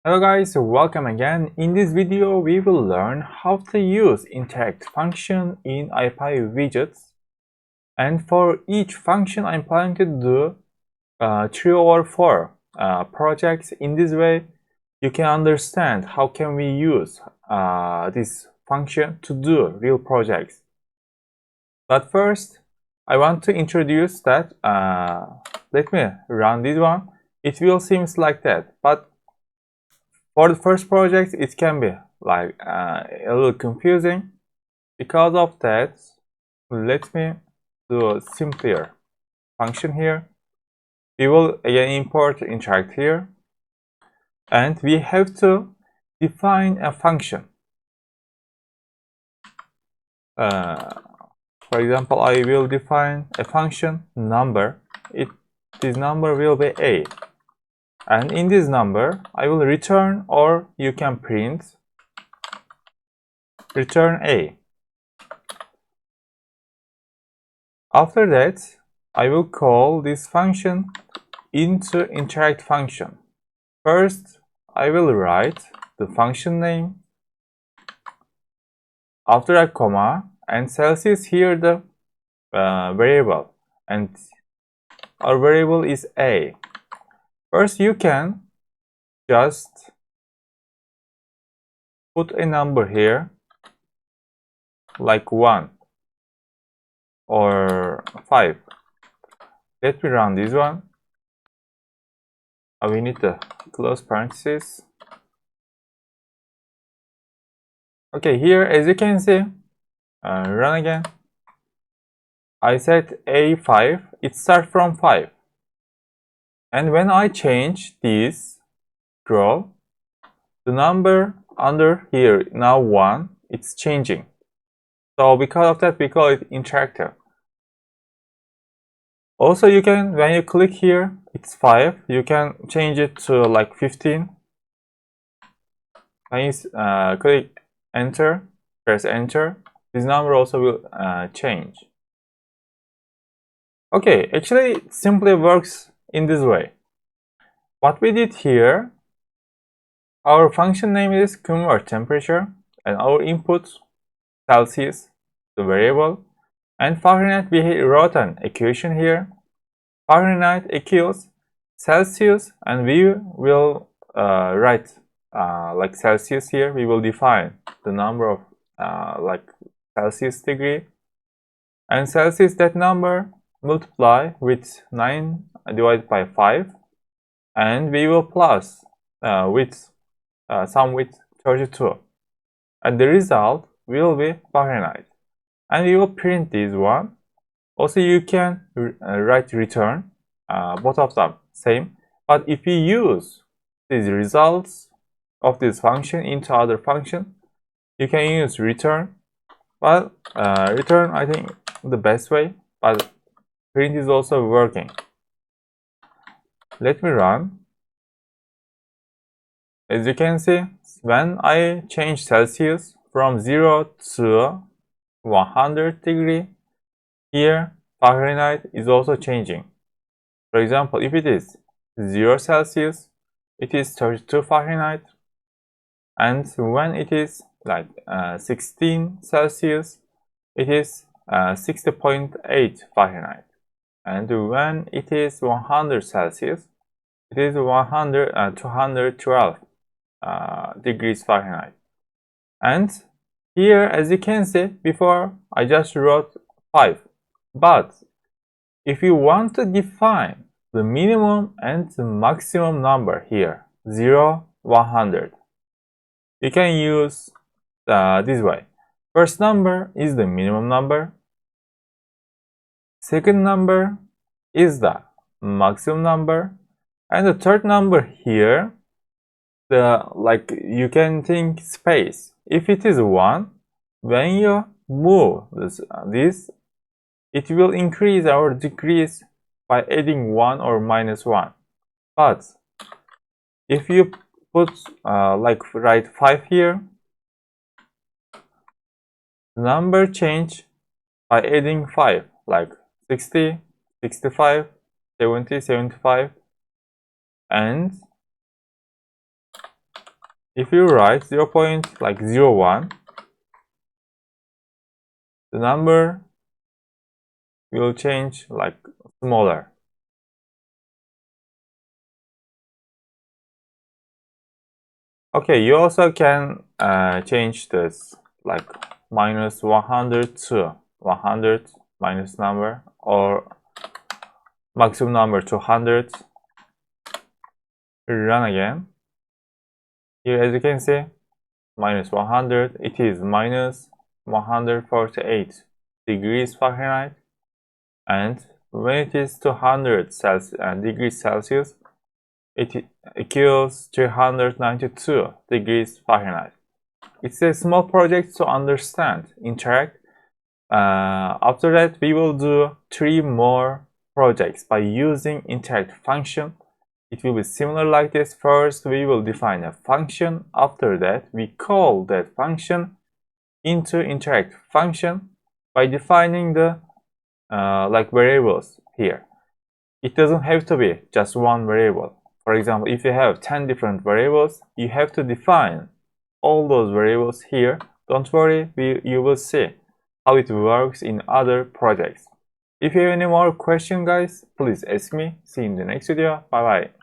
Hello guys, welcome again. In this video we will learn how to use interact function in ipywidgets, and for each function I'm planning to do 3 or 4 projects. In this way you can understand how can we use this function to do real projects. But first I want to introduce that let me run this one. It will seem like that, but for the first project, it can be like a little confusing. Because of that, let me do a simpler function here. We will again import interact here, and we have to define a function. For example, I will define a function number. This number will be a. And in this number, I will return, or you can print, return a. After that, I will call this function into interact function. First, I will write the function name, after a comma, and Celsius here the variable, and our variable is a. First, you can just put a number here like 1 or 5. Let me run this one. We need to close parentheses. Okay, here as you can see, run again. I set a5, it starts from 5. And when I change this row, the number under here now 1, it's changing. So because of that, we call it interactive. Also, you can, when you click here, it's 5, you can change it to like 15. When you click enter, press enter, this number also will change. Okay, actually it simply works in this way. What we did here, our function name is convert temperature, and our input Celsius, the variable, and Fahrenheit. We wrote an equation here. Fahrenheit equals Celsius, and we will write like Celsius here. We will define the number of like Celsius degree, and Celsius, that number, multiply with 9 divided by 5, and we will plus with sum with 32, and the result will be Fahrenheit, and we will print this one. Also, you can write return, both of them same, but if you use these results of this function into other function, you can use return. Well, return I think the best way, but print is also working. Let me run. As you can see, when I change Celsius from 0 to 100 degree, here Fahrenheit is also changing. For example, if it is 0 Celsius, it is 32 Fahrenheit, and when it is like 16 Celsius, it is 60.8 Fahrenheit, and when it is 100 Celsius, it is 212 degrees Fahrenheit. And here, as you can see, before I just wrote 5, but if you want to define the minimum and the maximum number here, 0, 100, you can use this way. First number is the minimum number. Second number is the maximum number. And the third number here, like you can think space. If it is 1, when you move this, it will increase or decrease by adding 1 or minus 1. But if you put like write 5 here, the number change by adding 5, like 60, 65, 70, 75, and If you write 0.01, the number will change like smaller. Okay, you also can change this like minus 100 to 100 minus number, or maximum number 200. Run again. Here, as you can see, minus 100, it is minus 148 degrees Fahrenheit, and when it is 200 degrees Celsius, it equals 392 degrees Fahrenheit. It's a small project to understand, interact. After that, we will do 3 more projects by using interact function. It will be similar like this. First, we will define a function. After that, we call that function into interact function by defining the like variables here. It doesn't have to be just one variable. For example, if you have 10 different variables, you have to define all those variables here. Don't worry, you will see how it works in other projects. If you have any more questions, guys, please ask me. See you in the next video. Bye bye.